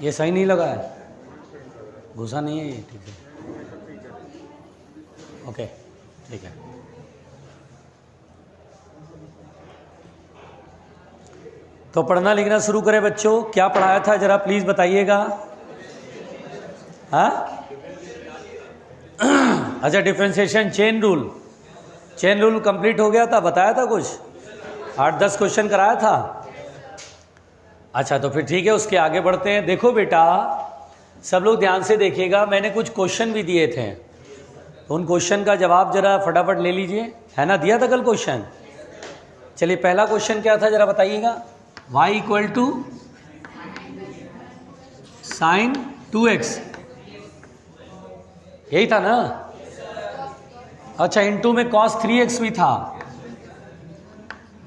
ये सही नहीं लगा है, घुसा नहीं है ये, ठीक है, ओके ठीक है। तो पढ़ना लिखना शुरू करें बच्चों। क्या पढ़ाया था जरा प्लीज बताइएगा। हाँ अच्छा, डिफरेंशिएशन चेन रूल कंप्लीट हो गया था, बताया था कुछ 8-10 क्वेश्चन कराया था। अच्छा तो फिर ठीक है, उसके आगे बढ़ते हैं। देखो बेटा सब लोग ध्यान से देखिएगा, मैंने कुछ क्वेश्चन भी दिए थे, उन क्वेश्चन का जवाब जरा फटाफट ले लीजिए, है ना, दिया था कल क्वेश्चन। चलिए पहला क्वेश्चन क्या था जरा बताइएगा। y equal to sign 2x, यही था ना। अच्छा इनटू में cos 3x भी था।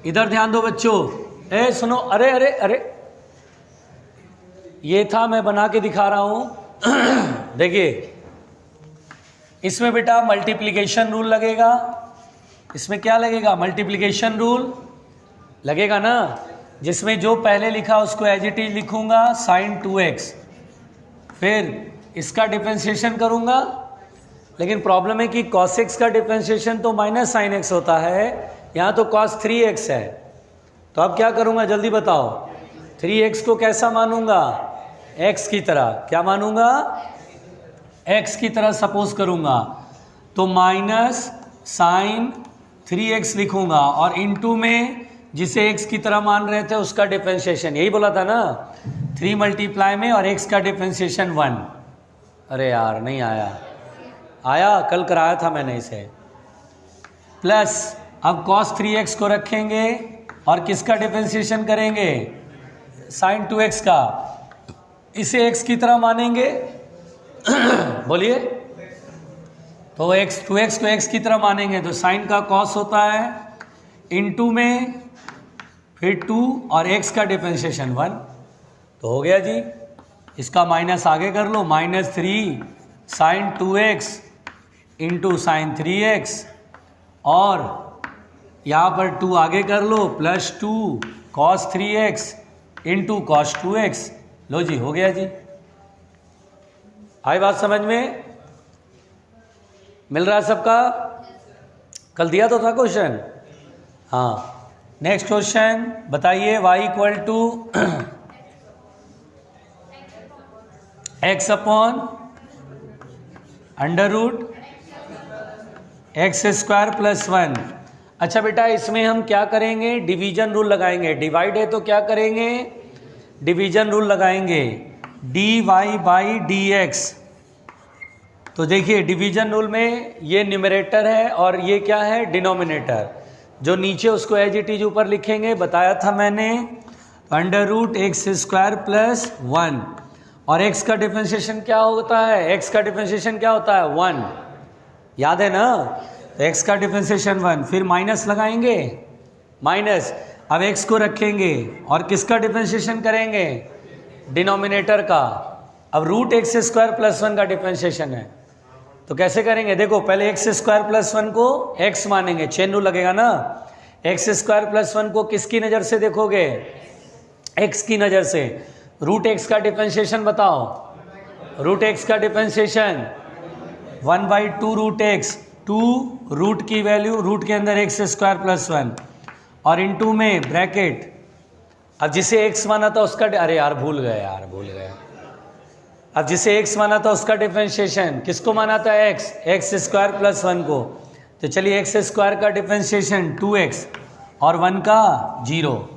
इधर ध्यान दो बच्चों, ए सुनो, अरे अरे अरे ये था, मैं बना के दिखा रहा हूं देखिए इसमें बेटा मल्टीप्लिकेशन रूल लगेगा। इसमें क्या लगेगा, मल्टीप्लिकेशन रूल लगेगा ना, जिसमें जो पहले लिखा उसको एज इट इज लिखूंगा साइन 2x, फिर इसका डिफरेंशिएशन करूंगा। लेकिन प्रॉब्लम है कि cos x का डिफरेंशिएशन तो माइनस साइन x होता है, यहाँ तो cos 3x है। तो अब क्या करूंगा जल्दी बताओ, 3x को कैसा मानूंगा, x की तरह। क्या मानूंगा, x की तरह सपोज करूंगा, तो माइनस साइन 3x लिखूंगा और इनटू में जिसे x की तरह मान रहे थे उसका डिफरेंशिएशन, यही बोला था ना 3 मल्टीप्लाई में और x का डिफरेंशिएशन 1। अरे यार नहीं आया, आया कल कराया था मैंने इसे। प्लस अब cos 3x को रखेंगे और किसका डिफरेंशिएशन करेंगे, साइन 2x का, इसे x की तरह मानेंगे बोलिए, तो x 2x को x की तरह मानेंगे तो साइन का cos होता है इनटू में फिर 2 और x का डिफरेंशिएशन 1, तो हो गया जी। इसका माइनस आगे कर लो, -3 sign 2x into sine 3x, और यहाँ पर 2 आगे कर लो, +2 cos 3x into cos 2x। लो जी हो गया जी। आई बात समझ में, मिल रहा है सबका। कल दिया तो था क्वेश्चन। हाँ नेक्स्ट क्वेश्चन बताइए, y equal to x upon under root x² + 1। अच्छा बेटा इसमें हम क्या करेंगे, डिवीजन रूल लगाएंगे। डिवाइड है तो क्या करेंगे, डिवीजन रूल लगाएंगे, dy/dx। तो देखिए डिवीजन रूल में ये न्यूमरेटर है और ये क्या है, डिनोमिनेटर। जो नीचे उसको एज इट इज ऊपर लिखेंगे, बताया था मैंने, अंडर रूट x² + 1, और x का डिफरेंशिएशन क्या होता है, x का डिफरेंशिएशन क्या होता है 1, याद है ना। तो x का डिफरेंशिएशन 1, फिर माइनस लगाएंगे, माइनस, अब x को रखेंगे और किसका डिफरेंशिएशन करेंगे, डिनोमिनेटर का। अब रूट x² + 1 का डिफरेंशिएशन है, तो कैसे करेंगे, देखो पहले x² + 1 को x मानेंगे, चेन रूल लगेगा ना। x² + 1 को किसकी नज़र से देखोगे, x की नज़र से। रूट x का डिफरेंशिएशन बताओ, रूट x का डिफरेंशिएशन 1/2 रूट x, 2 रूट की वैल्यू, रूट के अंदर x² + 1 और इनटू में ब्रैकेट। अब जिसे x माना था उसका, अरे यार भूल गए। अब जिसे x माना था उसका डिफरेंशिएशन किसको माना था, x² + 1 को। तो चलिए x² का डिफरेंशिएशन 2x और 1 का 0,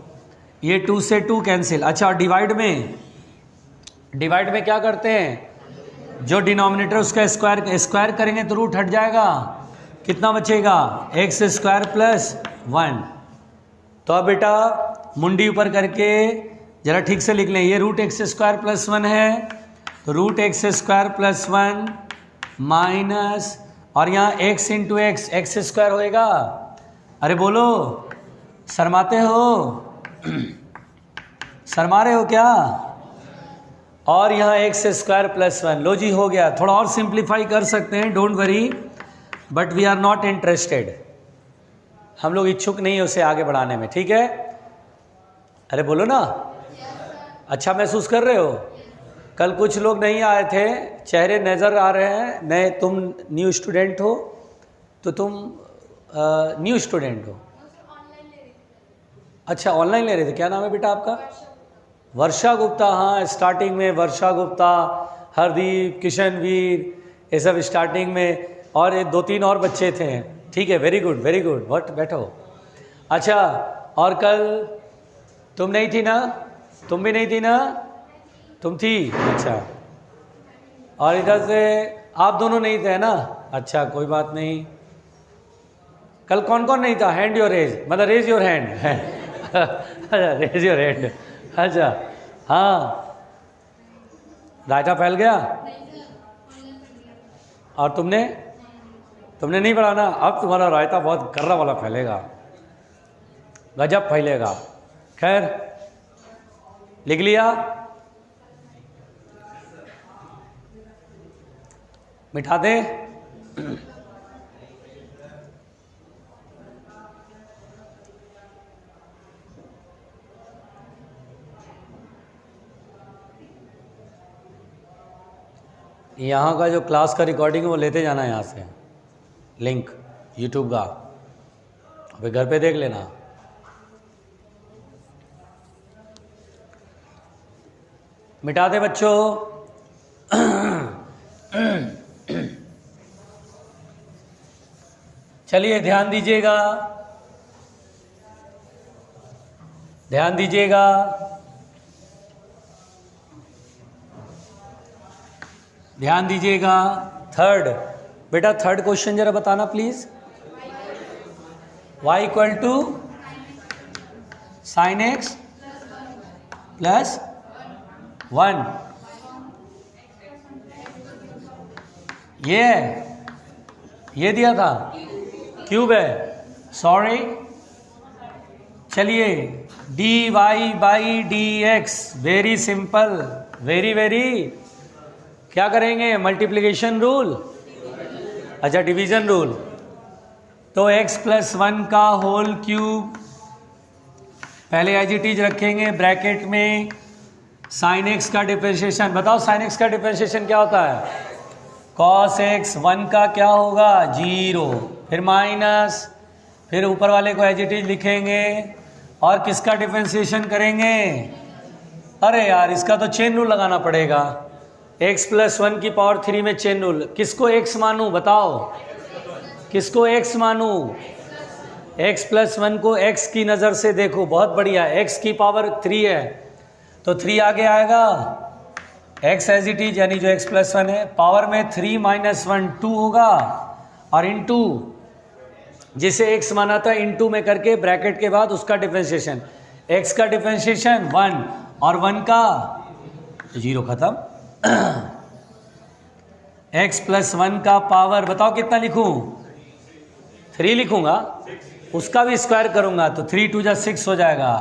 ये 2 से 2 कैंसिल। अच्छा और डिवाइड में क्या करते हैं, जो डिनोमिनेटर उसका स्क्वायर करेंगे तो रूट हट जाएगा, कितना बचेगा, x² + 1। तो अब बेटा मुंडी ऊपर करके जरा ठीक से लिख लें, ये रूट x² + 1 है, तो रूट x² + 1 माइनस, और यहाँ x इंटू x² होएगा। अरे बोलो, शर्माते हो शर्मा रहे हो क्या, और यहाँ x² + 1। लो जी हो गया। थोड़ा और सिंप्लीफाई कर सकते हैं, don't worry, but we are not interested, हम लोग इच्छुक नहीं है उसे आगे बढ़ाने में, ठीक है। अरे बोलो ना, अच्छा महसूस कर रहे हो, कल कुछ लोग नहीं आए थे, चेहरे नज़र आ रहे हैं नए। तुम न्यू स्टूडेंट हो, तो तुम न्यू स्टूडेंट हो। अच्छा, ऑनलाइन ले रहे थे। क्या नाम है बेटा आपका? वर्षा गुप्ता। हाँ, स्टार्टिंग में वर्षा गुप्ता, हरदीप, किशनवीर, ये सब स्टार्टिंग में, और ये 2-3 और बच्चे थे। ठीक है, very good very good. What, बैठो। अच्छा, और कल तुम नहीं थी ना? तुम भी नहीं थी ना? तुम थी? अच्छा। और इधर से आप दोनों नहीं थे ना? अच्छा, कोई बात नहीं। कल कौन कौन नहीं था? हैंड योर रेज, मतलब रेज योर हैंड है। अच्छा, रेज योर हैंड। अच्छा, हाँ, रायता फैल गया। और तुमने नहीं पढ़ा ना? अब तुम्हारा रायता बहुत कर्रा वाला फैलेगा, गजब फैलेगा। खैर, लिख लिया? मिटा दे? यहाँ का जो क्लास का रिकॉर्डिंग है वो लेते जाना यहाँ से, लिंक यूट्यूब का, अभी घर पे देख लेना। मिटा दे बच्चों। चलिए, ध्यान दीजिएगा, ध्यान दीजिएगा। ध्यान दीजिएगा। थर्ड, बेटा थर्ड क्वेश्चन जरा बताना please. y equal to sine x plus 1, ये दिया था, क्यूब है, सॉरी। चलिए, dy by d x, very simple, very very. क्या करेंगे? Multiplication rule. अच्छा, डिवीजन रूल। तो x प्लस 1 का होल क्यूब, पहले एज इट इज रखेंगे ब्रैकेट में, साइन एक्स का डिफरेंशिएशन। बताओ साइन एक्स का डिफरेंशिएशन क्या होता है? कॉस एक्स, 1 का क्या होगा? 0, फिर माइनस, फिर ऊपर वाले को एज इट इज लिखेंगे, और किसका डिफरेंशिएशन करेंगे? अरे यार, इसका तो चेन रूल लगाना पड़ेगा। x प्लस 1 की पावर 3 में चेन रूल। किसको x मानूं? बताओ, किसको x मानूं? x प्लस 1 को x की नज़र से देखो, बहुत बढ़िया। x की पावर 3 है, तो 3 आगे आएगा, x एज इट इज, यानी जो x प्लस 1 है, पावर में 3 माइनस 1 2 होगा, और इनटू जिसे x माना था इनटू में करके ब्रैकेट के बाद उसका डिफरेंशिएशन। x का डिफरेंशिएशन 1 और 1 का 0, खत्म। x प्लस 1 का पावर बताओ कितना लिखूं? 3 लिखूंगा, उसका भी स्क्वायर करूंगा तो 3 2 जा 6 हो जाएगा।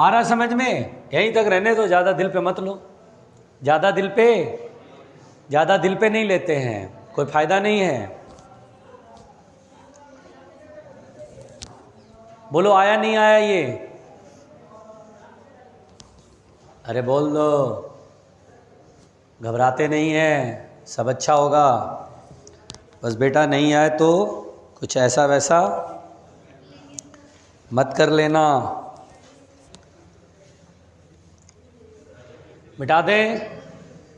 आ रहा समझ में? यहीं तक रहने दो, ज़्यादा दिल पे मत लो। ज़्यादा दिल पे नहीं लेते हैं, कोई फायदा नहीं है। बोलो, आया नहीं आया ये? अरे बोल दो, घबराते नहीं हैं, सब अच्छा होगा। बस बेटा नहीं आए तो कुछ ऐसा वैसा मत कर लेना। मिटा दे?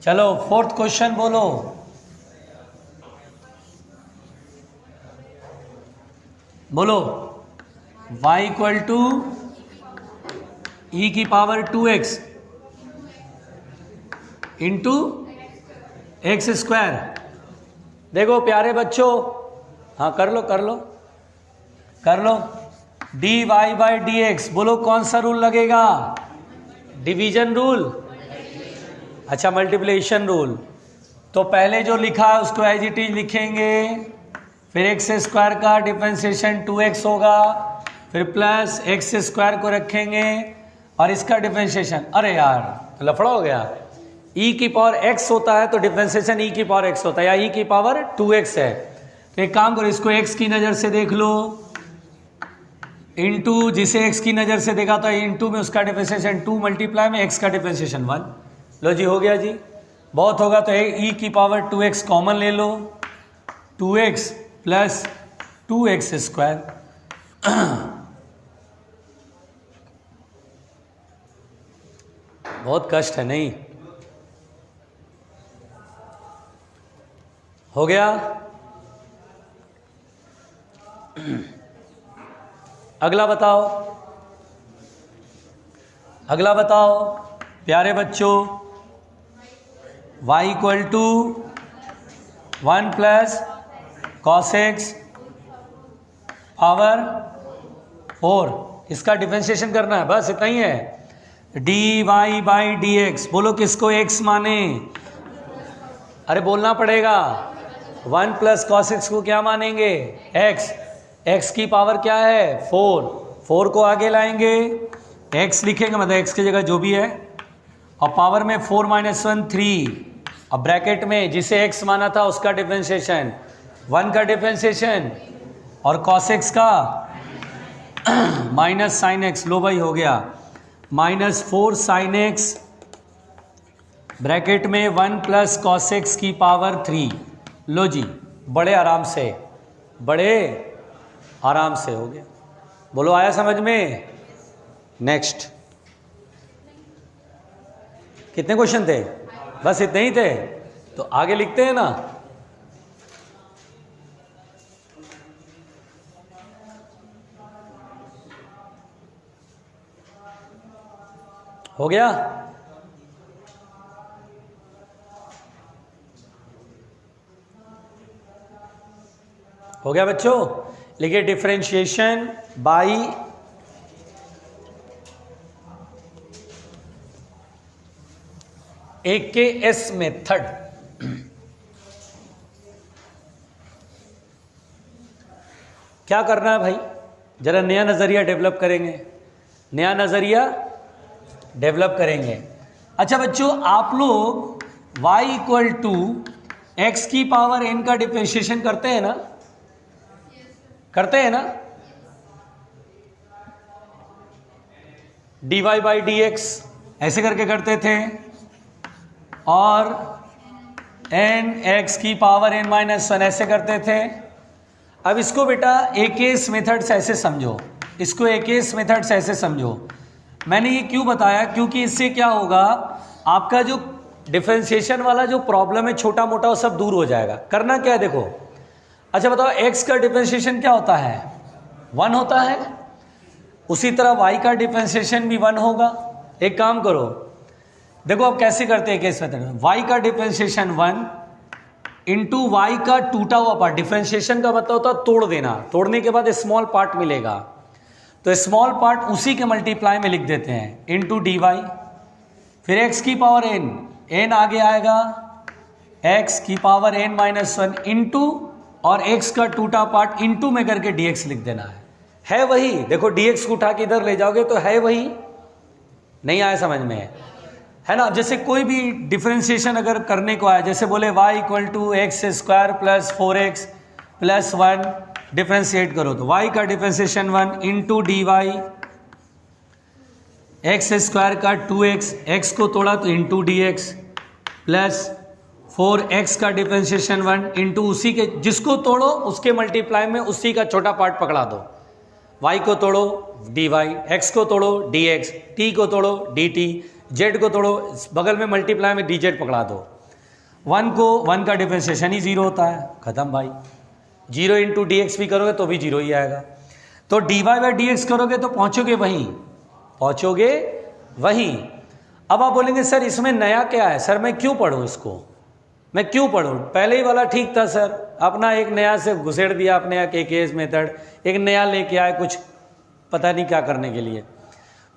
चलो, फोर्थ क्वेश्चन बोलो। बोलो, y इक्वल टू ई की power 2x into x square. देखो प्यारे बच्चों, हाँ कर लो, dy बाई डी एक्स। बोलो कौन सा रूल लगेगा? Division rule. अच्छा, मल्टीप्लिकेशन रूल। तो पहले जो लिखा है उसको एज इट इज लिखेंगे, फिर एक्स स्क्वायर का डिफरेंशिएशन 2x होगा, फिर प्लस एक्स स्क्वायर को रखेंगे और इसका डिफरेंशिएशन। अरे यार, तो लफड़ा हो गया। e की पावर x होता है तो डिफरेंशिएशन e की पावर x होता है, या e की पावर 2x है। तो एक काम करो, इसको x की नज़र से देख लो, इनटू जिसे x की नज़र से देखा तो इनटू में उसका डिफरेंशिएशन 2 मल्टीप्लाई में x का डिफरेंशिएशन 1। लो जी, हो गया जी। बहुत होगा तो e की पावर 2x कॉमन ले लो, 2x प्लस 2x स्क्वायर। बहुत कष्ट है, नहीं हो गया। अगला बताओ, अगला बताओ प्यारे बच्चों, y equal to 1 plus cos x power 4, इसका डिफरेंशिएशन करना है, बस इतना ही है। D y by d x, बोलो किसको x माने, अरे बोलना पड़ेगा। 1 प्लस कॉस एक्स को क्या मानेंगे, x, x की पावर क्या है 4, 4 को आगे लाएंगे, x लिखेंगे मतलब x की जगह जो भी है, और पावर में 4 माइनस 1 3, अब ब्रैकेट में जिसे x माना था उसका डिफरेंशिएशन 1 का डिफरेंशिएशन, और cos x का माइनस साइन x, लो भाई हो गया, -4 साइन x ब्रैकेट में 1 प्लस कॉस एक्स की पावर 3। लो जी, बड़े आराम से, बड़े आराम से हो गया। बोलो आया समझ में। नेक्स्ट, कितने क्वेश्चन थे, बस इतने ही थे, तो आगे लिखते हैं ना। हो गया, हो गया बच्चों। लिखिए डिफरेंशिएशन बाई AKS मेथड। क्या करना है भाई, जरा नया नजरिया डेवलप करेंगे, नया नजरिया डेवलप करेंगे। अच्छा बच्चों, आप लोग y इक्वल टू एक्स की पावर n का डिफरेंशिएशन करते हैं ना, करते हैं ना, dy बाई डी एक्स ऐसे करके करते थे, और n x की पावर n माइनस 1 ऐसे करते थे। अब इसको बेटा AKS मेथड से ऐसे समझो, इसको AKS मेथड से ऐसे समझो। मैंने ये क्यों बताया, क्योंकि इससे क्या होगा, आपका जो डिफरेंशिएशन वाला जो प्रॉब्लम है छोटा मोटा वो सब दूर हो जाएगा। करना क्या है देखो, अच्छा बताओ, x का डिफरेंशिएशन क्या होता है, 1 होता है, उसी तरह y का डिफरेंशिएशन भी 1 होगा। एक काम करो, देखो अब कैसे करते हैं केस मेथड, y का डिफरेंशिएशन 1 इंटू वाई का टूटा हुआ पार्ट, डिफरेंशिएशन का मतलब होता है तोड़ देना, तोड़ने के बाद स्मॉल पार्ट मिलेगा, तो स्मॉल पार्ट उसी के मल्टीप्लाई में लिख देते हैं, इंटू डी वाई, फिर x की पावर n आगे आएगा, x की पावर n माइनस 1 इंटू, और x का टूटा पार्ट इंटू में करके dx लिख देना है वही। देखो dx को उठा के इधर ले जाओगे तो है वही, नहीं आया समझ में, है ना। जैसे कोई भी डिफरेंशिएशन अगर करने को आया, जैसे बोले y equal to x square plus 4x plus 1, differentiate करो तो y का differentiation 1 into d y, x square का 2x, x को तोड़ा तो into D x, plus 4x का डिफरेंशिएशन 1 इंटू उसी के, जिसको तोड़ो उसके मल्टीप्लाई में उसी का छोटा पार्ट पकड़ा दो, y को तोड़ो dy, x को तोड़ो dx, t को तोड़ो dt, z को तोड़ो बगल में मल्टीप्लाई में dz पकड़ा दो। 1 का डिफरेंशिएशन ही 0 होता है, खत्म भाई। 0 इंटू डी एक्स भी करोगे तो भी 0 ही आएगा, तो dy बाई डी एक्स करोगे तो पहुंचोगे वहीं, पहुंचोगे वहीं। अब आप बोलेंगे सर इसमें नया क्या है, सर मैं क्यों पढ़ूं इसको, मैं क्यों पढ़ूं, पहले ही वाला ठीक था सर, अपना एक नया से घुसेड़ दिया आपने AKS मेथड, एक नया लेके आए कुछ पता नहीं क्या करने के लिए।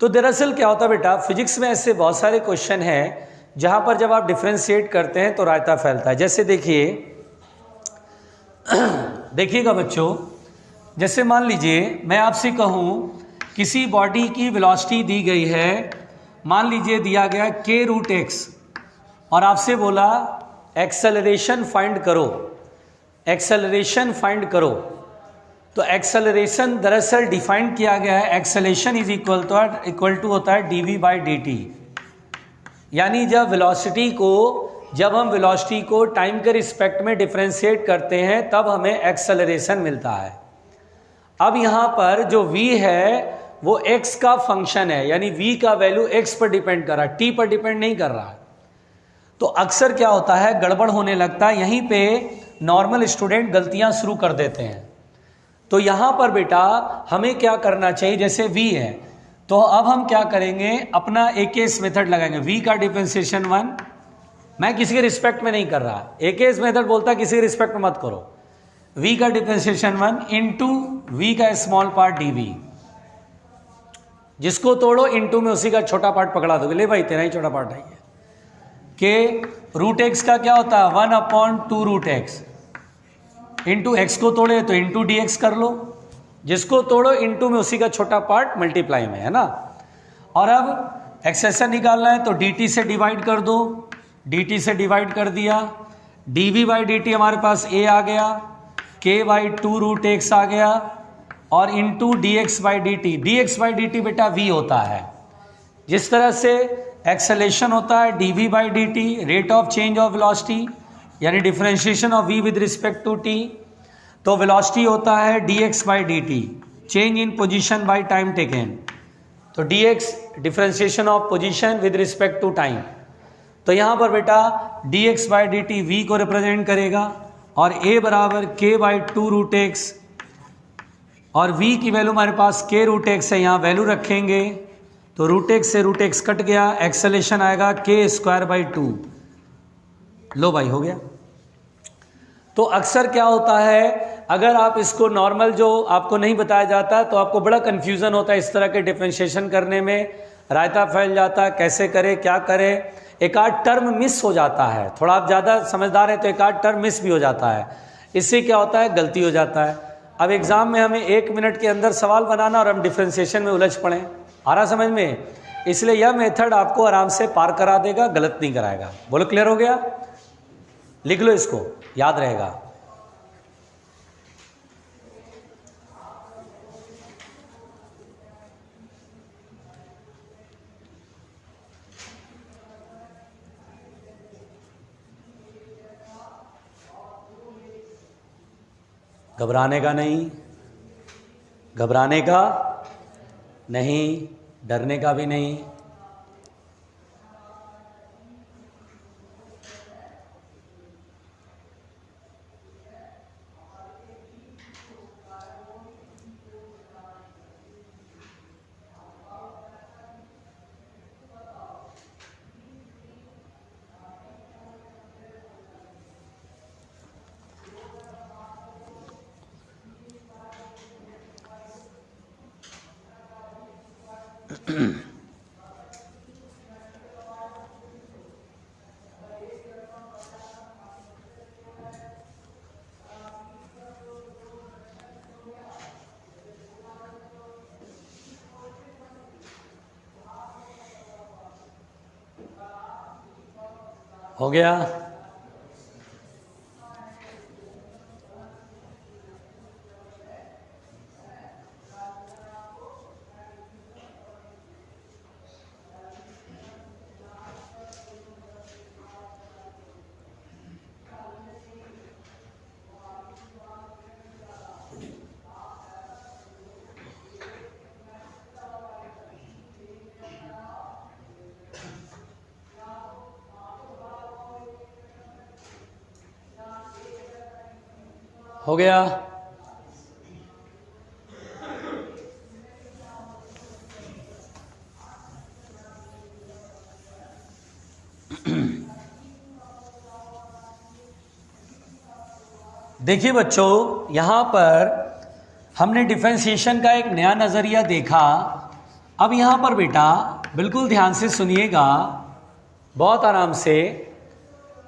तो दरअसल क्या होता है बेटा, फिजिक्स में ऐसे बहुत सारे क्वेश्चन हैं जहां पर जब आप डिफरेंशिएट करते हैं तो रायता फैलता है। जैसे देखिए, देखिएगा बच्चों, जैसे मान लीजिए मैं आपसे कहूं किसी बॉडी की वेलोसिटी दी गई है, मान लीजिए दिया गया k√x, और आपसे बोला एक्सेलरेशन फाइंड करो, एक्सेलरेशन फाइंड करो। तो एक्सेलरेशन दरअसल डिफाइन किया गया है, एक्सेलरेशन इज इक्वल टू होता है dv बाई dt, यानी जब वेलोसिटी को जब हम वेलोसिटी को टाइम के रिस्पेक्ट में डिफरेंशिएट करते हैं तब हमें एक्सेलरेशन मिलता है। अब यहाँ पर जो v है वो x का फंक्शन है, यानी v का वैल्यू x पर डिपेंड कर रहा है, t पर डिपेंड नहीं कर रहा है। तो अक्सर क्या होता है, गड़बड़ होने लगता है, यहीं पे नॉर्मल स्टूडेंट गलतियां शुरू कर देते हैं। तो यहाँ पर बेटा हमें क्या करना चाहिए, जैसे v है तो अब हम क्या करेंगे, अपना AKS मेथड लगाएंगे। v का डिफरेंशिएशन 1, मैं किसी के रिस्पेक्ट में नहीं कर रहा, AKS मेथड बोलता है किसी के रिस्पेक्ट में मत करो। v का डिफरेंशिएशन 1 इंटू v का स्मॉल पार्ट dv, जिसको तोड़ो इंटू में उसी का छोटा पार्ट पकड़ा दोगे, ले भाई तेरा ही छोटा पार्ट है के रूट एक्स का क्या होता है 1/2 रूट एक्स, इंटू एक्स को तोड़े तो इंटू डी एक्स कर लो, जिसको तोड़ो इंटू में उसी का छोटा पार्ट मल्टीप्लाई में, है ना। और अब एक्सेशन निकालना है तो dt से डिवाइड कर दो, dt से डिवाइड कर दिया, dv बाई dt हमारे पास a आ गया, k बाई 2 रूट एक्स आ गया, और into D x by D T. D x by D T बेटा v होता है, जिस तरह से एक्सेलेरेशन होता है dv by D T, rate of change of velocity यानी differentiation of v with respect to t, तो वेलोसिटी होता है dx by D T, change in position by time taken. तो dx differentiation of position with respect to time, तो यहाँ पर बेटा dx by D T v को represent करेगा, और a बराबर k बाई 2 रूट एक्स, और v की वैल्यू हमारे पास k रूट एक्स है, यहाँ वैल्यू रखेंगे तो रूट एक्स से रूट एक्स कट गया, एक्सेलेरेशन आएगा k स्क्वायर बाई 2। लो भाई हो गया। तो अक्सर क्या होता है, अगर आप इसको नॉर्मल जो आपको नहीं बताया जाता तो आपको बड़ा कन्फ्यूज़न होता है इस तरह के डिफरेंशिएशन करने में, रायता फैल जाता है, कैसे करे क्या करे, एक आध टर्म मिस हो जाता है, थोड़ा आप ज़्यादा समझदार है तो एक आध टर्म मिस भी हो जाता है, इससे क्या होता है गलती हो जाता है। अब एग्ज़ाम में हमें 1 मिनट के अंदर सवाल बनाना और हम डिफरेंशिएशन में उलझ पड़े, आ रहा समझ में, इसलिए यह मेथड आपको आराम से पार करा देगा, गलत नहीं कराएगा। बोलो क्लियर हो गया, लिख लो इसको, याद रहेगा। घबराने का नहीं, घबराने का नहीं, डरने का भी नहीं। हो गया। हो गया। देखिए बच्चों, यहां पर हमने डिफरेंशिएशन का एक नया नज़रिया देखा। अब यहां पर बेटा बिल्कुल ध्यान से सुनिएगा, बहुत आराम से,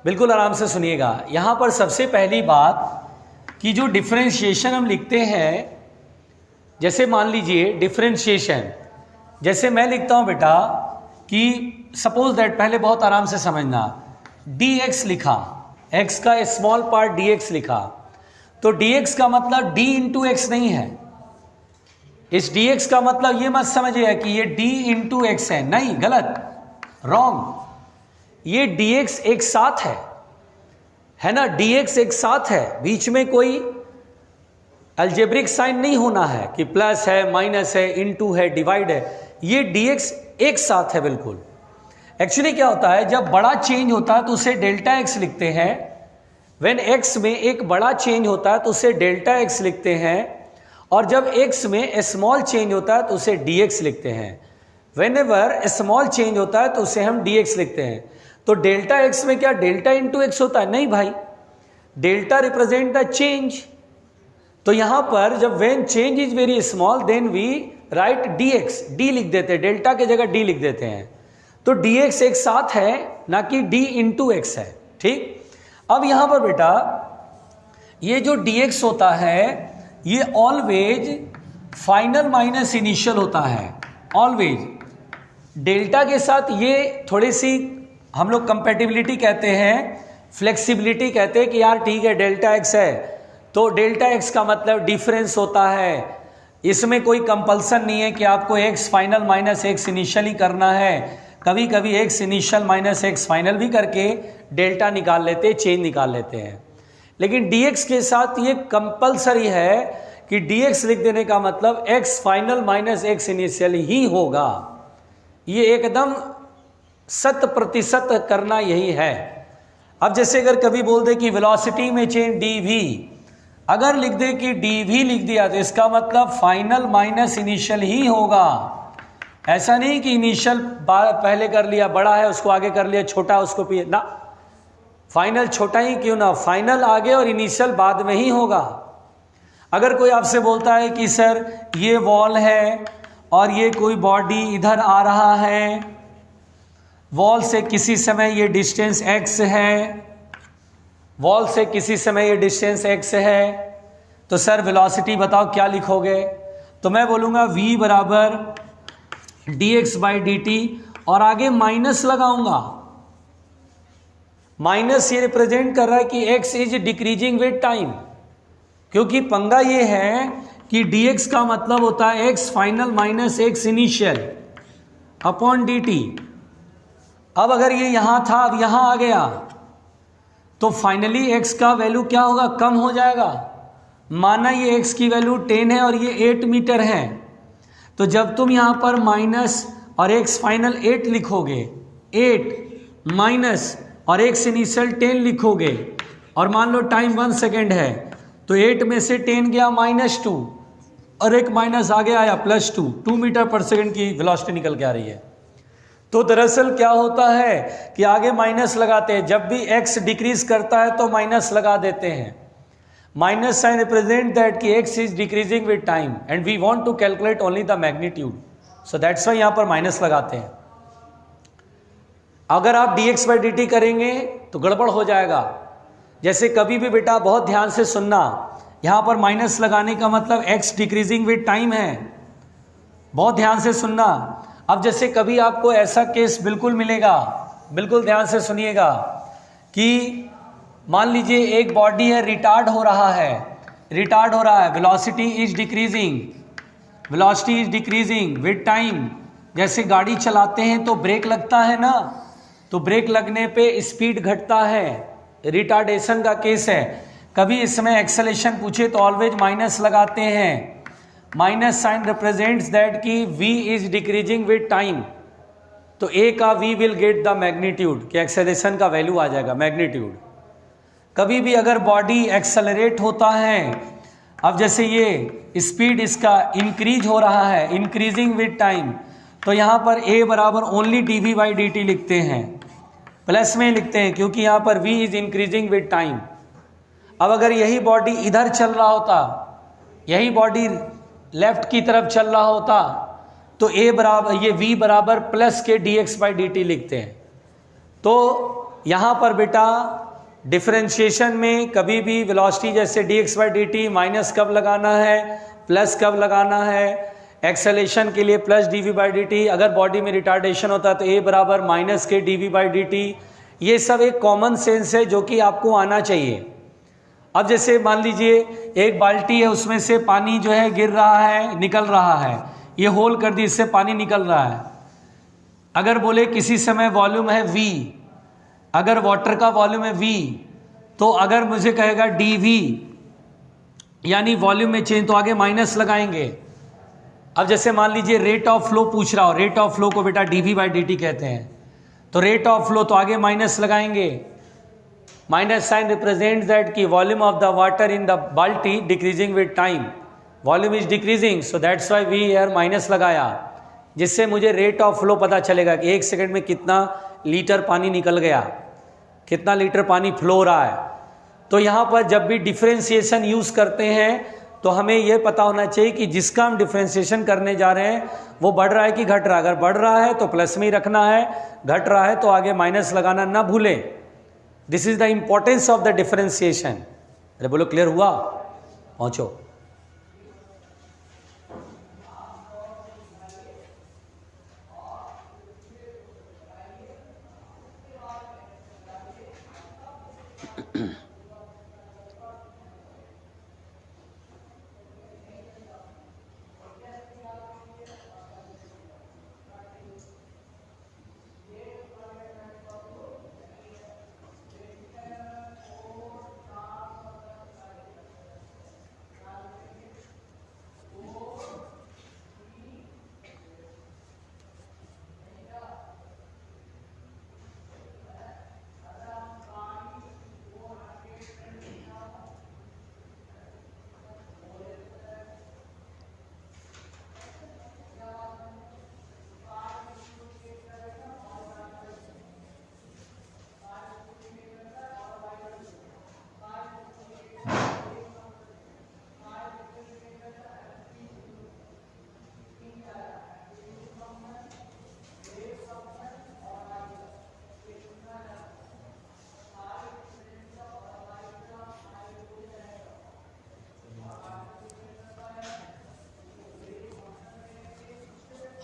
बिल्कुल आराम से सुनिएगा। यहां पर सबसे पहली बात कि जो डिफरेंशिएशन हम लिखते हैं, जैसे मान लीजिए डिफरेंशिएशन, जैसे मैं लिखता हूं बेटा कि सपोज दैट, पहले बहुत आराम से समझना, dx लिखा, x का स्मॉल पार्ट dx लिखा, तो dx का मतलब d इंटू एक्स नहीं है। इस dx का मतलब ये मत समझिए कि ये d इंटू एक्स है, नहीं, गलत, रॉन्ग। ये dx एक साथ है ना, dx एक साथ है, बीच में कोई अलजेब्रिक साइन नहीं होना है कि प्लस है, माइनस है, इनटू है, डिवाइड है। ये dx एक साथ है बिल्कुल। एक्चुअली क्या होता है, जब बड़ा चेंज होता है तो उसे डेल्टा x लिखते हैं। व्हेन x में एक बड़ा चेंज होता है तो उसे डेल्टा x लिखते हैं, और जब x में स्मॉल चेंज होता है तो उसे dx लिखते हैं। वेन एवर स्मॉल चेंज होता है तो उसे हम dx लिखते हैं। तो डेल्टा x में क्या डेल्टा इंटू एक्स होता है? नहीं भाई, डेल्टा रिप्रेजेंट द चेंज। तो यहां पर जब when change is very small then we write dx, d लिख देते हैं, डेल्टा की जगह d लिख देते हैं। तो dx एक साथ है, ना कि d इंटू एक्स है। ठीक, अब यहां पर बेटा ये जो dx होता है ये ऑलवेज फाइनल माइनस इनिशियल होता है, ऑलवेज। डेल्टा के साथ ये थोड़ी सी हम लोग कंपैटिबिलिटी कहते हैं, फ्लेक्सिबिलिटी कहते हैं कि यार ठीक है डेल्टा एक्स है तो डेल्टा एक्स का मतलब डिफरेंस होता है, इसमें कोई कंपल्सन नहीं है कि आपको X final minus X initial ही करना है। कभी कभी X initial minus X final भी करके डेल्टा निकाल लेते हैं, चेंज निकाल लेते हैं। लेकिन dx के साथ ये कंपल्सरी है कि dx लिख देने का मतलब x final minus x initial ही होगा। ये एकदम 100% करना यही है। अब जैसे अगर कभी बोल दे कि वेलोसिटी में चेंज dv, अगर लिख दे कि dv लिख दिया तो इसका मतलब फाइनल माइनस इनिशियल ही होगा। ऐसा नहीं कि इनिशियल पहले कर लिया, बड़ा है उसको आगे कर लिया, छोटा उसको पीछे ना, फाइनल छोटा ही क्यों ना, फाइनल आगे और इनिशियल बाद में ही होगा। अगर कोई आपसे बोलता है कि सर ये वॉल है और ये कोई बॉडी इधर आ रहा है, वॉल से किसी समय ये डिस्टेंस x है, वॉल से किसी समय ये डिस्टेंस x है, तो सर वेलोसिटी बताओ क्या लिखोगे? तो मैं बोलूँगा v बराबर dx बाई dt और आगे माइनस लगाऊंगा। माइनस ये रिप्रेजेंट कर रहा है कि x is decreasing with time, क्योंकि पंगा ये है कि dx का मतलब होता है x final minus x initial upon dt। अब अगर ये यहां था, अब यहां आ गया, तो फाइनली x का वैल्यू क्या होगा? कम हो जाएगा। माना ये x की वैल्यू 10 है और ये 8 मीटर है, तो जब तुम यहां पर माइनस और x फाइनल 8 लिखोगे, 8 माइनस और x इनिशियल 10 लिखोगे, और मान लो टाइम 1 सेकेंड है, तो 8 में से 10 गया -2 और एक माइनस आगे आया +2, 2 मीटर पर सेकेंड की वेलोसिटी निकल के आ रही है। तो दरअसल क्या होता है कि आगे माइनस लगाते हैं, जब भी x डिक्रीज करता है तो माइनस लगा देते हैं। माइनस साइन रिप्रेजेंट दैट कि x is decreasing with time and we want to calculate only the magnitude, so that's why यहां पर माइनस लगाते हैं। अगर आप dx बाई dt करेंगे तो गड़बड़ हो जाएगा। जैसे कभी भी बेटा बहुत ध्यान से सुनना, यहां पर माइनस लगाने का मतलब x डिक्रीजिंग विद टाइम है, बहुत ध्यान से सुनना। अब जैसे कभी आपको ऐसा केस बिल्कुल मिलेगा, बिल्कुल ध्यान से सुनिएगा, कि मान लीजिए एक बॉडी है, रिटार्ड हो रहा है, velocity is decreasing with time. जैसे गाड़ी चलाते हैं तो ब्रेक लगता है ना, तो ब्रेक लगने पे स्पीड घटता है, रिटार्डेशन का केस है। कभी इसमें एक्सेलेरेशन पूछे तो ऑलवेज माइनस लगाते हैं। माइनस साइन रिप्रेजेंट्स दैट कि v is decreasing with time, तो a का v will get the magnitude, कि एक्सेलेरेशन का वैल्यू आ जाएगा मैग्नीट्यूड। कभी भी अगर बॉडी एक्सेलरेट होता है, अब जैसे ये स्पीड इसका इंक्रीज हो रहा है, इंक्रीजिंग विद टाइम, तो यहाँ पर a बराबर ओनली dv बाई dt लिखते हैं, प्लस में लिखते हैं, क्योंकि यहाँ पर v is increasing with time. अब अगर यही बॉडी इधर चल रहा होता, यही बॉडी लेफ्ट की तरफ चल रहा होता, तो a बराबर ये v बराबर प्लस के dx बाई dt लिखते हैं। तो यहाँ पर बेटा डिफरेंशिएशन में कभी भी वेलोसिटी जैसे dx बाई dt माइनस कब लगाना है, प्लस कब लगाना है, एक्सेलेरेशन के लिए प्लस dv बाई dt। अगर बॉडी में रिटार्डेशन होता है तो a बराबर माइनस के dv बाई dt। ये सब एक कॉमन सेंस है जो कि आपको आना चाहिए। अब जैसे मान लीजिए एक बाल्टी है, उसमें से पानी जो है गिर रहा है, निकल रहा है, ये होल कर दी, इससे पानी निकल रहा है। अगर बोले किसी समय वॉल्यूम है v, अगर वाटर का वॉल्यूम है V, तो अगर मुझे कहेगा dV यानी वॉल्यूम में चेंज, तो आगे माइनस लगाएंगे। अब जैसे मान लीजिए रेट ऑफ फ्लो पूछ रहा हो, रेट ऑफ फ्लो को बेटा dV/dt कहते हैं, तो रेट ऑफ फ्लो तो आगे माइनस लगाएंगे। माइनस साइन रिप्रेजेंट दैट कि volume of the water in the बाल्टी decreasing with time, volume is decreasing, so that's why we here minus लगाया, जिससे मुझे रेट ऑफ फ्लो पता चलेगा कि 1 सेकंड में कितना लीटर पानी निकल गया, कितना लीटर पानी फ्लो हो रहा है। तो यहाँ पर जब भी डिफ्रेंशिएशन यूज करते हैं तो हमें यह पता होना चाहिए कि जिसका हम डिफ्रेंशिएशन करने जा रहे हैं वो बढ़ रहा है कि घट रहा है। अगर बढ़ रहा है तो प्लस में ही रखना है, घट रहा है तो आगे माइनस लगाना ना भूलें। This is the importance of the differentiation. अरे बोलो क्लियर हुआ? पहुंचो।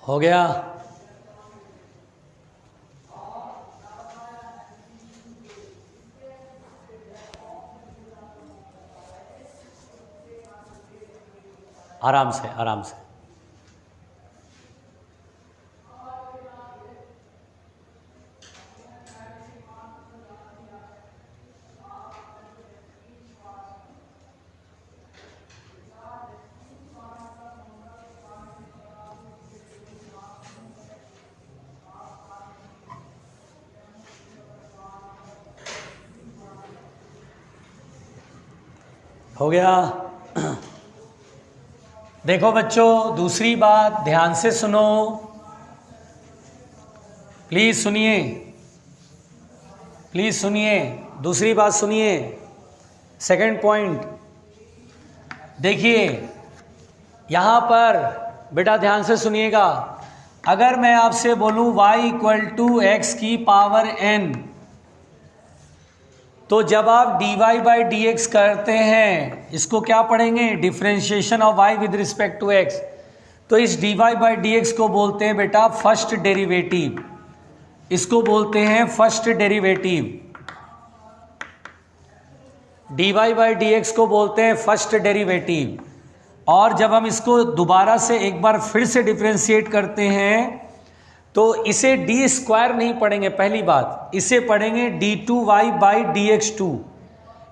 हो गया? आराम से आराम से। हो गया? देखो बच्चों, दूसरी बात ध्यान से सुनो, प्लीज सुनिए, प्लीज सुनिए, दूसरी बात सुनिए। सेकंड पॉइंट देखिए, यहां पर बेटा ध्यान से सुनिएगा। अगर मैं आपसे बोलूं y = x की पावर n, तो जब आप dy/dx करते हैं, इसको क्या पढ़ेंगे? Differentiation of y with respect to x। तो इस dy/dx को बोलते हैं बेटा फर्स्ट डेरिवेटिव, इसको बोलते हैं फर्स्ट डेरिवेटिव। dy/dx को बोलते हैं फर्स्ट डेरिवेटिव। और जब हम इसको दोबारा से एक बार फिर से डिफरेंशिएट करते हैं तो इसे d² नहीं पढ़ेंगे, पहली बात इसे पढ़ेंगे d2y/dx2।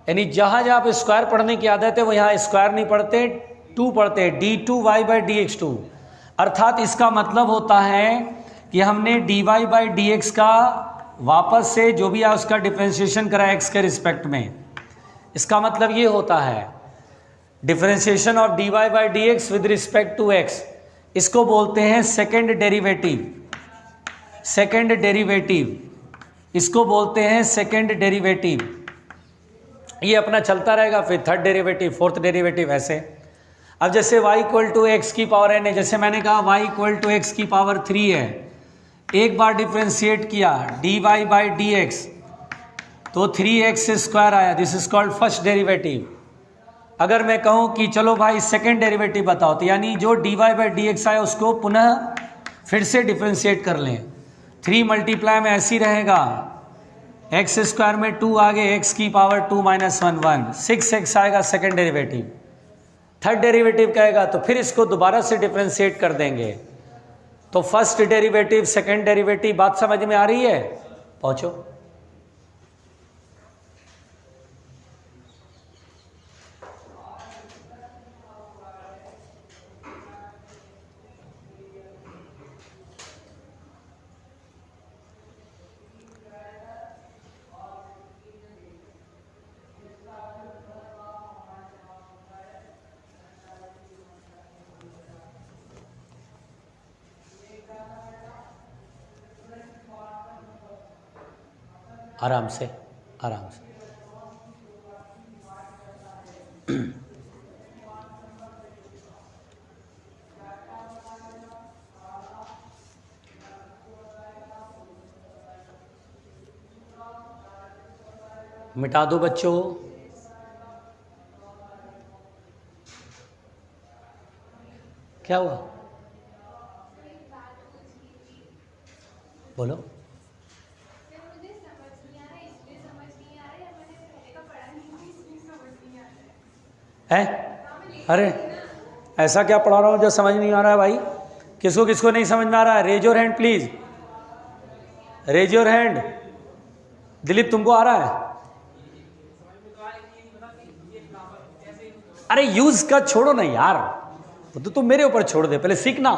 यानी जहां जहां पे स्क्वायर पढ़ने की आदत है वो यहाँ स्क्वायर नहीं पढ़ते, 2 पढ़ते हैं, d2y/dx2। अर्थात इसका मतलब होता है कि हमने dy/dx का वापस से जो भी है उसका डिफरेंशिएशन करा x के रिस्पेक्ट में। इसका मतलब ये होता है differentiation of dy/dx with respect to x, इसको बोलते हैं सेकेंड डेरिवेटिव। सेकेंड डेरिवेटिव, इसको बोलते हैं सेकेंड डेरिवेटिव। ये अपना चलता रहेगा, फिर थर्ड डेरिवेटिव, फोर्थ डेरिवेटिव, ऐसे। अब जैसे y = x की पावर n है, जैसे मैंने कहा y = x की पावर 3 है, एक बार डिफरेंशिएट किया dy/dx तो 3x² आया, this is called first derivative. अगर मैं कहूं कि चलो भाई सेकेंड डेरिवेटिव बताओ, तो यानी जो dy/dx आया उसको पुनः फिर से डिफरेंशिएट कर लें। 3 मल्टीप्लाई में ऐसी रहेगा, x² में 2 आगे, x की पावर 2 - 1 1, 6x आएगा सेकेंड डेरिवेटिव। थर्ड डेरिवेटिव कहेगा तो फिर इसको दोबारा से डिफरेंशिएट कर देंगे। तो फर्स्ट डेरिवेटिव, सेकेंड डेरिवेटिव, बात समझ में आ रही है? पहुंचो। आराम से, आराम से। मिटा दो बच्चों। क्या हुआ? बोलो। है? अरे ऐसा क्या पढ़ा रहा हूँ जो समझ नहीं आ रहा है भाई? किसको किसको नहीं समझ में आ रहा है? Raise your hand please, raise your hand. Dilip तुमको आ रहा है? अरे यूज का छोड़ो ना यार, वो तो तुम मेरे ऊपर छोड़ दे, पहले सीखना।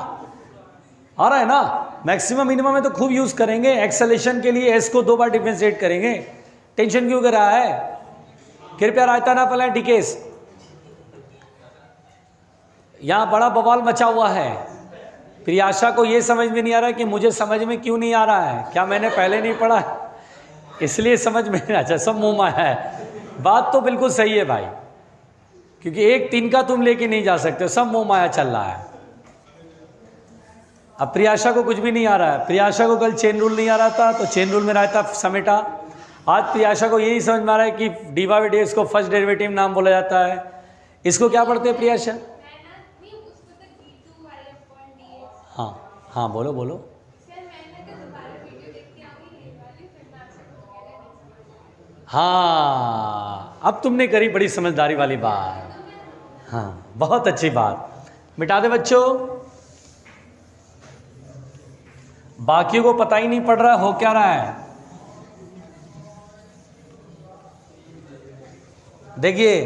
आ रहा है ना? मैक्सिमम मिनिमम में तो खूब यूज करेंगे। एक्सेलेशन के लिए एस को 2 बार डिफरेंशिएट करेंगे। टेंशन क्यों कर रहा है? कृपया रायता ना फैलाएं डिकेस। यहां बड़ा बवाल मचा हुआ है। प्रियाशा को यह समझ में नहीं आ रहा है कि मुझे समझ में क्यों नहीं आ रहा है। क्या मैंने पहले नहीं पढ़ा इसलिए समझ में नहीं? अच्छा, सब मुंह माया है। बात तो बिल्कुल सही है भाई, क्योंकि एक तिनका तुम लेके नहीं जा सकते, सब मोह माया चल रहा है। अब प्रियाशा को कुछ भी नहीं आ रहा है। प्रियाशा को कल चेन रूल नहीं आ रहा था तो चेन रूल में रहता समेटा। आज प्रियाशा को यही समझ में आ रहा है कि dy/dx को फर्स्ट डेरिवेटिव नाम बोला जाता है। इसको क्या पढ़ते हैं प्रियाशा? हाँ हाँ, बोलो बोलो। हाँ, अब तुमने करी बड़ी समझदारी वाली बात। हाँ, बहुत अच्छी बात। मिटा दे बच्चों। बाकियों को पता ही नहीं पड़ रहा हो क्या रहा है। देखिए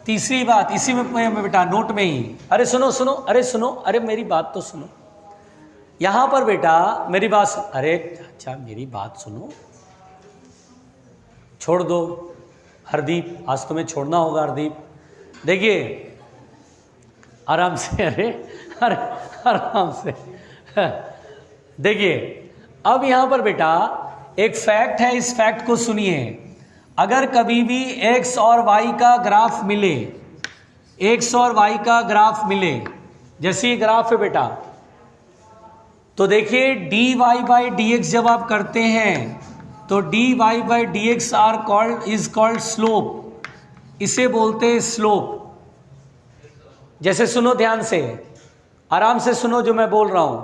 तीसरी बात इसी में बेटा, नोट में ही। अरे सुनो सुनो, अरे सुनो, अरे मेरी बात तो सुनो। यहां पर बेटा मेरी बात, अरे अच्छा मेरी बात सुनो। छोड़ दो हरदीप, आज तुम्हें छोड़ना होगा हरदीप। देखिए आराम से, अरे अरे आराम से। देखिए अब यहां पर बेटा एक फैक्ट है, इस फैक्ट को सुनिए। अगर कभी भी x और y का ग्राफ मिले, x और y का ग्राफ मिले, जैसे ये ग्राफ है बेटा, तो देखिए dy/dx जब आप करते हैं तो dy/dx इज कॉल्ड स्लोप। इसे बोलते हैं स्लोप। जैसे सुनो ध्यान से, आराम से सुनो जो मैं बोल रहा हूं।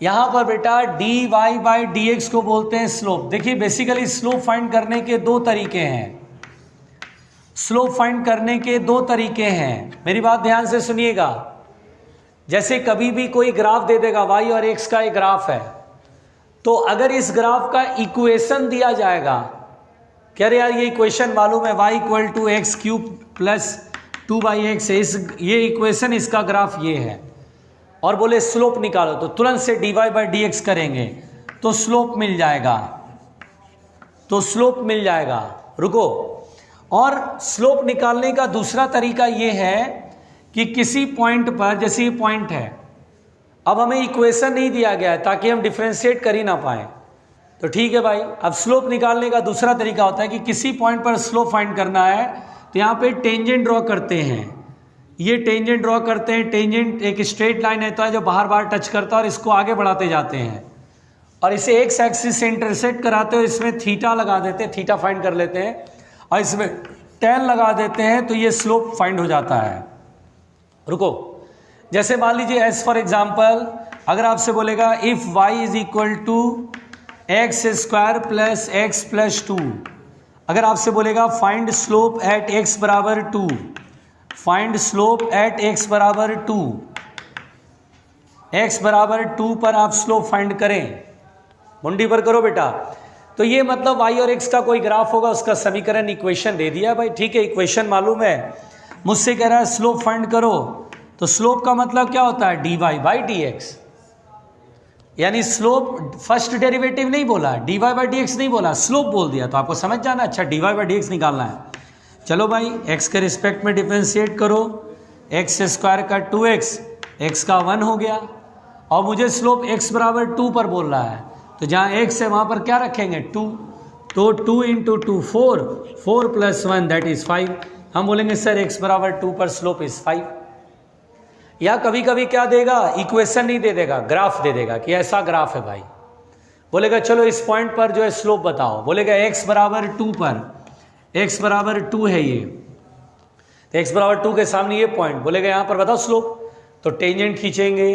यहां पर बेटा dy/dx को बोलते हैं स्लोप। देखिए बेसिकली स्लोप फाइंड करने के 2 तरीके हैं। स्लोप फाइंड करने के 2 तरीके हैं, मेरी बात ध्यान से सुनिएगा। जैसे कभी भी कोई ग्राफ दे देगा, y और x का एक ग्राफ है, तो अगर इस ग्राफ का इक्वेशन दिया जाएगा, कह रहे यार ये इक्वेशन मालूम है y = x³ + 2/x, ये इक्वेशन, इसका ग्राफ ये है, और बोले स्लोप निकालो, तो तुरंत से dy/dx करेंगे तो स्लोप मिल जाएगा, तो स्लोप मिल जाएगा। रुको, और स्लोप निकालने का दूसरा तरीका ये है कि किसी पॉइंट पर, जैसे ये पॉइंट है, अब हमें इक्वेशन नहीं दिया गया है ताकि हम डिफरेंशिएट कर ही ना पाए, तो ठीक है भाई। अब स्लोप निकालने का दूसरा तरीका होता है कि किसी पॉइंट पर स्लोप फाइंड करना है, तो यहाँ पे टेंजेंट ड्रॉ करते हैं। ये टेंजेंट ड्रॉ करते हैं। टेंजेंट एक स्ट्रेट लाइन होता है जो बाहर बाहर टच करता है और इसको आगे बढ़ाते जाते हैं, और इसे एक्स एक्सिस से इंटरसेक्ट कराते हो, इसमें थीटा लगा देते हैं, थीटा फाइंड कर लेते हैं, और इसमें टेन लगा देते हैं, तो ये स्लोप फाइंड हो जाता है। रुको, जैसे मान लीजिए एज फॉर एग्जाम्पल, अगर आपसे बोलेगा इफ y = x² + x + 2, अगर आपसे बोलेगा find slope eight x = 2, find slope eight x = 2, x = 2 पर आप स्लोप फाइंड करें, मुंडी पर करो बेटा, तो ये मतलब y और x का कोई ग्राफ होगा, उसका समीकरण इक्वेशन दे दिया भाई, ठीक है, इक्वेशन मालूम है। मुझसे कह रहा है स्लोप फाइंड करो, तो स्लोप का मतलब क्या होता है? dy/dx, यानी स्लोप फर्स्ट डेरिवेटिव नहीं बोला, dy/dx नहीं बोला, स्लोप बोल दिया, तो आपको समझ जाना, अच्छा dy/dx निकालना है। चलो भाई, x के रिस्पेक्ट में डिफरेंशिएट करो, x² का 2x, x का 1 हो गया, और मुझे स्लोप x = 2 पर बोल रहा है, तो जहाँ x है वहाँ पर क्या रखेंगे? 2, तो 2 इंटू 2 4, 4 प्लस 1 दैट इज 5। हम बोलेंगे सर x बराबर 2 पर स्लोप इज 5। या कभी कभी क्या देगा, इक्वेशन नहीं दे देगा, ग्राफ दे देगा कि ऐसा ग्राफ है भाई। बोलेगा चलो इस पॉइंट पर जो है स्लोप बताओ, बोलेगा x बराबर 2 पर, x बराबर 2 है ये, तो x बराबर 2 के सामने ये पॉइंट, बोलेगा यहाँ पर बताओ स्लोप। तो टेंजेंट खींचेंगे,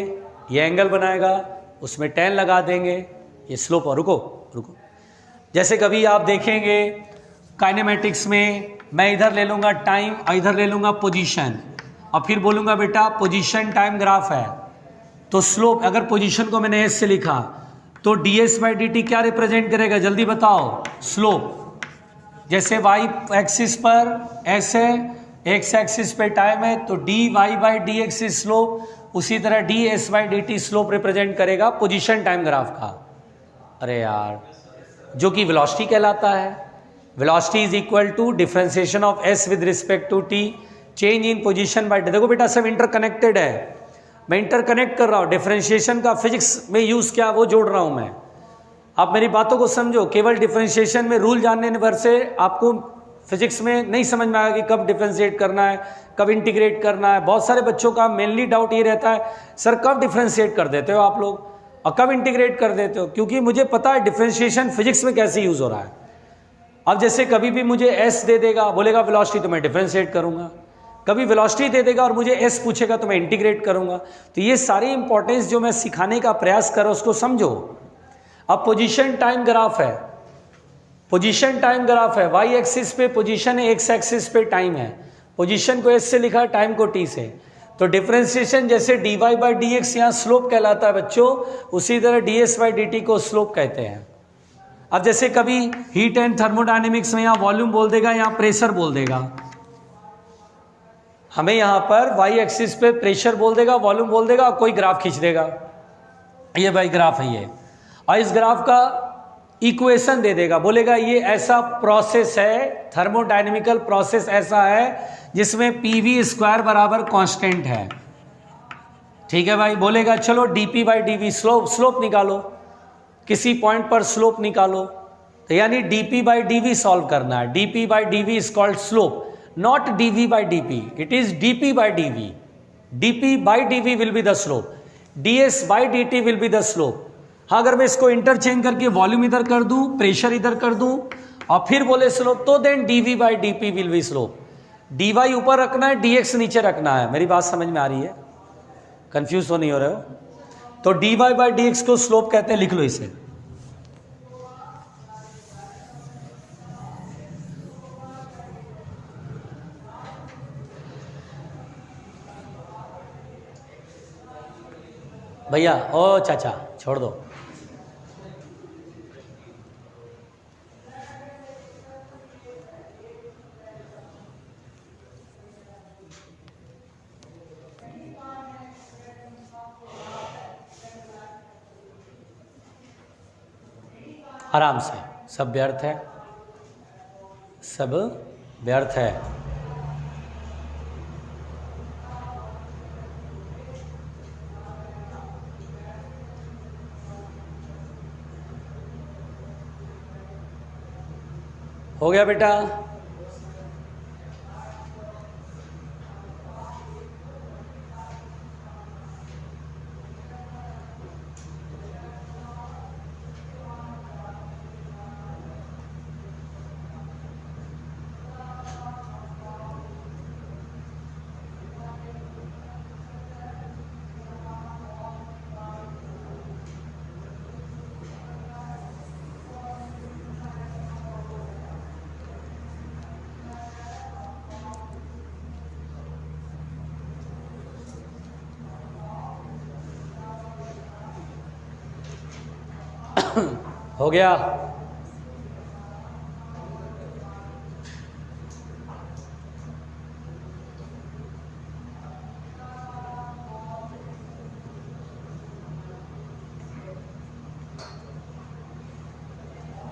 ये एंगल बनाएगा, उसमें tan लगा देंगे, ये स्लोप। और रुको रुको, जैसे कभी आप देखेंगे काइनेमेटिक्स में, मैं इधर ले लूँगा टाइम और इधर ले लूँगा पोजीशन, और फिर बोलूँगा बेटा पोजीशन टाइम ग्राफ है, तो स्लोप, अगर पोजीशन को मैंने s से लिखा तो ds/dt क्या रिप्रेजेंट करेगा, जल्दी बताओ, स्लोप। जैसे y एक्सिस पर s है, x एक्सिस पे टाइम है, तो dy/dx इज स्लोप, उसी तरह ds/dt स्लोप रिप्रेजेंट करेगा पोजीशन टाइम ग्राफ का। अरे यार, जो कि वेलोसिटी कहलाता है। Velocity is equal to differentiation of s with respect to t, change in position by. देखो बेटा सब इंटरकनेक्टेड है, मैं इंटरकनेक्ट कर रहा हूँ, डिफरेंशिएशन का फिजिक्स में यूज़ क्या वो जोड़ रहा हूँ मैं। आप मेरी बातों को समझो, केवल डिफरेंशिएशन में रूल जानने भर से आपको फिजिक्स में नहीं समझ में आएगा कि कब डिफरेंशिएट करना है, कब इंटीग्रेट करना है। बहुत सारे बच्चों का मेनली डाउट ये रहता है, सर कब डिफरेंशिएट कर देते हो आप लोग और कब इंटीग्रेट कर देते हो, क्योंकि मुझे पता है डिफरेंशिएशन फिजिक्स में कैसे यूज़ हो रहा है। अब जैसे कभी भी मुझे एस दे देगा, बोलेगा वेलोसिटी, तो मैं डिफरेंशिएट करूँगा। कभी वेलोसिटी दे देगा और मुझे एस पूछेगा तो मैं इंटीग्रेट करूँगा। तो ये सारी इंपॉर्टेंस जो मैं सिखाने का प्रयास कर रहा हूँ उसको समझो। अब पोजीशन टाइम ग्राफ है, पोजीशन टाइम ग्राफ है, वाई एक्सिस पे पोजीशन है, एक्स एक्सिस पे टाइम है। पोजीशन को एस से लिखा, टाइम को टी से। तो डिफरेंशिएशन जैसे dy/dx यहाँ स्लोप कहलाता है बच्चों, उसी तरह ds/dt को स्लोप कहते हैं। अब जैसे कभी हीट एंड थर्मोडायनेमिक्स में यहाँ वॉल्यूम बोल देगा, यहाँ प्रेशर बोल देगा, हमें यहाँ पर वाई एक्सिस पे प्रेशर बोल देगा, वॉल्यूम बोल देगा, और कोई ग्राफ खींच देगा, ये भाई ग्राफ है ये, और इस ग्राफ का इक्वेशन दे देगा, बोलेगा ये ऐसा प्रोसेस है, थर्मोडायनेमिकल प्रोसेस ऐसा है जिसमें pv² बराबर कांस्टेंट है। ठीक है भाई, बोलेगा चलो dp/dv स्लोप निकालो, किसी पॉइंट पर स्लोप निकालो, तो यानी dp/dv सॉल्व करना है। dp/dv is called slope, not dv/dp, it is dp/dv. dp/dv will be the slope, ds/dt will be the slope. हाँ, अगर मैं इसको इंटरचेंज करके वॉल्यूम इधर कर दूं, प्रेशर इधर कर दूं और फिर बोले स्लोप, तो then dv/dp will be slope. dy ऊपर रखना है, dx नीचे रखना है। मेरी बात समझ में आ रही है? कंफ्यूज तो नहीं हो रहे हो? तो dy/dx को स्लोप कहते हैं, लिख लो इसे। भैया ओ चाचा छोड़ दो। आराम से, सब व्यर्थ है, सब व्यर्थ है। हो गया बेटा? हो गया?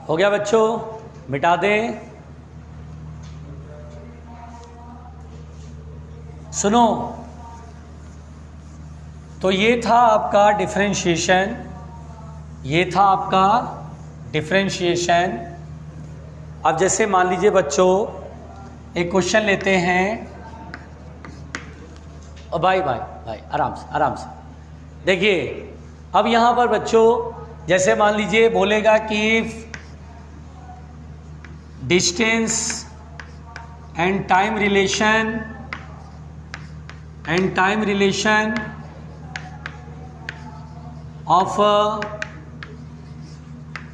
हो गया बच्चों? मिटा दें? सुनो, तो ये था आपका डिफरेंशिएशन, ये था आपका डिफरेंशिएशन अब जैसे मान लीजिए बच्चों एक क्वेश्चन लेते हैं, और भाई आराम से देखिए। अब यहाँ पर बच्चों जैसे मान लीजिए बोलेगा कि distance and time relation of a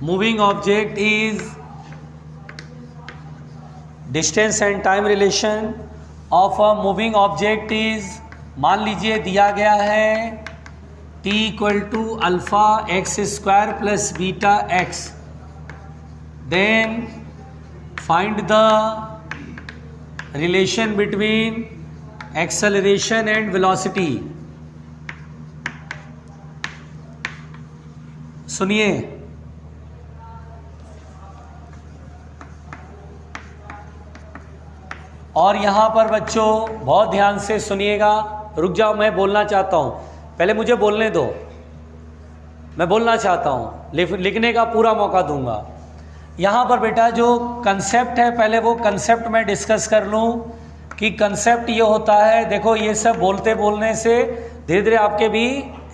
moving object is, distance and time relation of a moving object is, मान लीजिए दिया गया है t equal to alpha x square plus beta x, then find the relation between acceleration and velocity. सुनिए, और यहां पर बच्चों बहुत ध्यान से सुनिएगा। रुक जाओ, मैं बोलना चाहता हूं, पहले मुझे बोलने दो, मैं बोलना चाहता हूं, लिखने का पूरा मौका दूंगा। यहां पर बेटा जो कंसेप्ट है, पहले वो कंसेप्ट मैं डिस्कस कर लूं कि कंसेप्ट ये होता है। देखो ये सब बोलने से धीरे धीरे आपके भी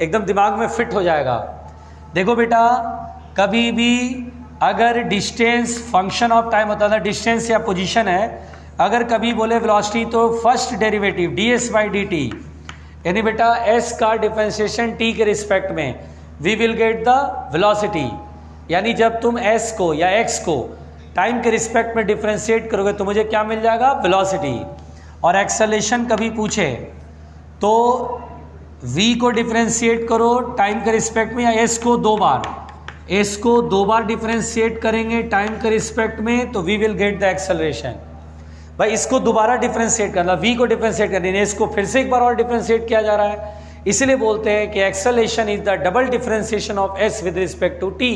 एकदम दिमाग में फिट हो जाएगा। देखो बेटा, कभी भी अगर डिस्टेंस फंक्शन ऑफ टाइम होता था, डिस्टेंस या पोजीशन है, अगर कभी बोले वेलोसिटी तो फर्स्ट डेरिवेटिव ds/dt, यानी बेटा s का डिफरेंशिएशन t के रिस्पेक्ट में, we will get the velocity. यानी जब तुम s को या x को टाइम के रिस्पेक्ट में डिफरेंशिएट करोगे तो मुझे क्या मिल जाएगा? वेलोसिटी। और एक्सेलरेशन कभी पूछे तो v को डिफरेंशिएट करो टाइम के रिस्पेक्ट में, या s को दो बार डिफरेंशिएट करेंगे टाइम के रिस्पेक्ट में, तो we will get the acceleration. भाई इसको दोबारा डिफरेंशिएट करना, v को डिफरेंशिएट करना, इसको फिर से एक बार और डिफरेंशिएट किया जा रहा है, इसलिए बोलते हैं कि acceleration is the double differentiation of s with respect to t।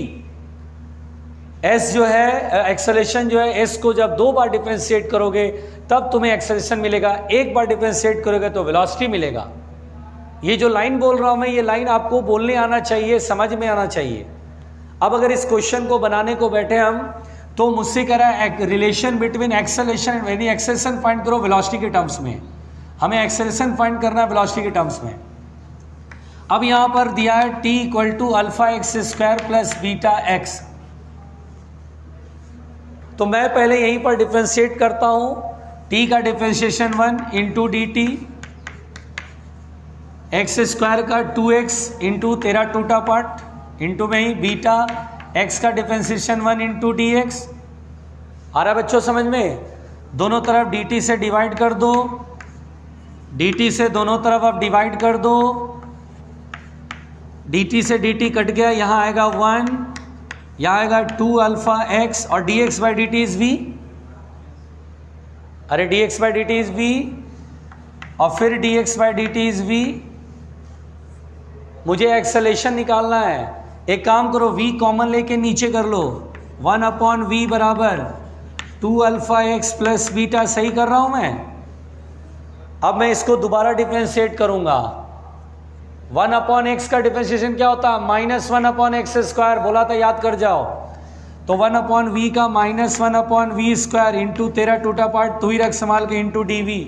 s जो है, एक्सेलरेशन जो है, s को जब दो बार डिफरेंशिएट करोगे तब तुम्हें एक्सेलरेशन मिलेगा, एक बार डिफरेंशिएट करोगे तो वेलोसिटी मिलेगा। ये जो लाइन बोल रहा हूं मैं, ये लाइन आपको बोलने आना चाहिए, समझ में आना चाहिए। अब अगर इस क्वेश्चन को बनाने को बैठे हम, तो मुझसे कह रहा है रिलेशन बिटवीन एक्सेलरेशन, यानी एक्सेलरेशन फाइंड करो वेलोसिटी के टर्म्स में, हमें एक्सेलरेशन फाइंड करना है वेलोसिटी के टर्म्स में। अब यहां पर दिया है t equal to alpha x square plus beta x, तो मैं पहले यहीं पर डिफरेंशिएट करता हूं। t का differentiation 1 into D T, x square का 2x इंटू तेरा टूटा पार्ट इंटू में ही बीटा x का डिफरेंशिएशन 1 इंटू डी एक्स। आ रहा है बच्चों समझ में? दोनों तरफ dt से डिवाइड कर दो, dt से दोनों तरफ अब डिवाइड कर दो, dt से dt कट गया, यहाँ आएगा 1, यहाँ आएगा 2 अल्फा x, और dx by dt is v, अरे dx by dt is v, और फिर dx by dt is v। मुझे एक्सेलरेशन निकालना है, एक काम करो v कॉमन लेके नीचे कर लो, 1/v बराबर 2 अल्फा एक्स प्लस बीटा। सही कर रहा हूं मैं? अब मैं इसको दोबारा डिफरेंशिएट करूंगा। 1/x का डिफरेंशिएशन क्या होता है? -1/x स्क्वायर, बोला था याद कर जाओ। तो 1/v का -1/v स्क्वायर इंटू तेरा टूटा पार्ट तू ही रख संभाल के इंटू dv।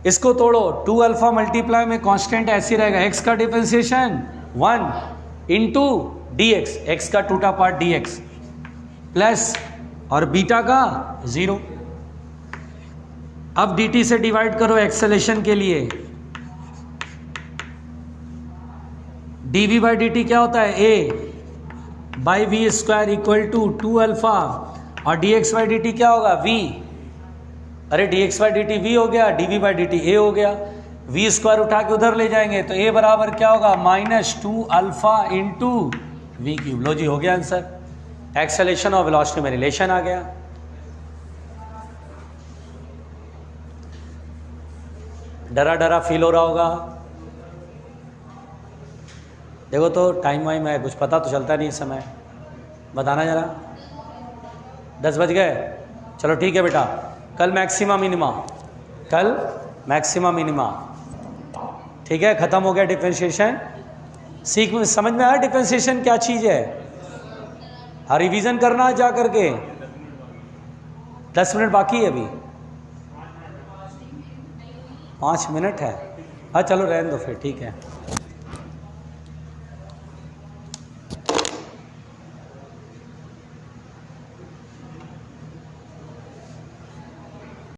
इसको तोड़ो, 2 अल्फा मल्टीप्लाई में कांस्टेंट ऐसे रहेगा, x का डिफरेंशिएशन 1 इंटू dx, x का टूटा पार्ट dx प्लस और बीटा का 0। अब dt से डिवाइड करो एक्सेलरेशन के लिए, dv बाई dt क्या होता है? a by v square equal to 2 alpha, और dx बाई dt क्या होगा? v, अरे dx बाई dt v हो गया, dv बाई dt a हो गया, v स्क्वायर उठा के उधर ले जाएंगे तो a बराबर क्या होगा? -2 अल्फा इंटू वी क्यूब। लो जी, हो गया आंसर। एक्सेलरेशन और वेलोसिटी में रिलेशन आ गया। डरा डरा फील हो रहा होगा। देखो तो टाइम वाइम है, कुछ पता तो चलता नहीं इस समय, बताना जरा। 10 बज गए, चलो ठीक है बेटा। कल मैक्सिमा मिनिमा, कल मैक्सिमा मिनिमा, ठीक है, खत्म हो गया डिफरेंशिएशन। समझ में आया डिफरेंशिएशन क्या चीज़ है? हाँ, रिवीजन करना जा करके, 10 मिनट बाकी है अभी, 5 मिनट है। हाँ चलो रहने दो फिर, ठीक है।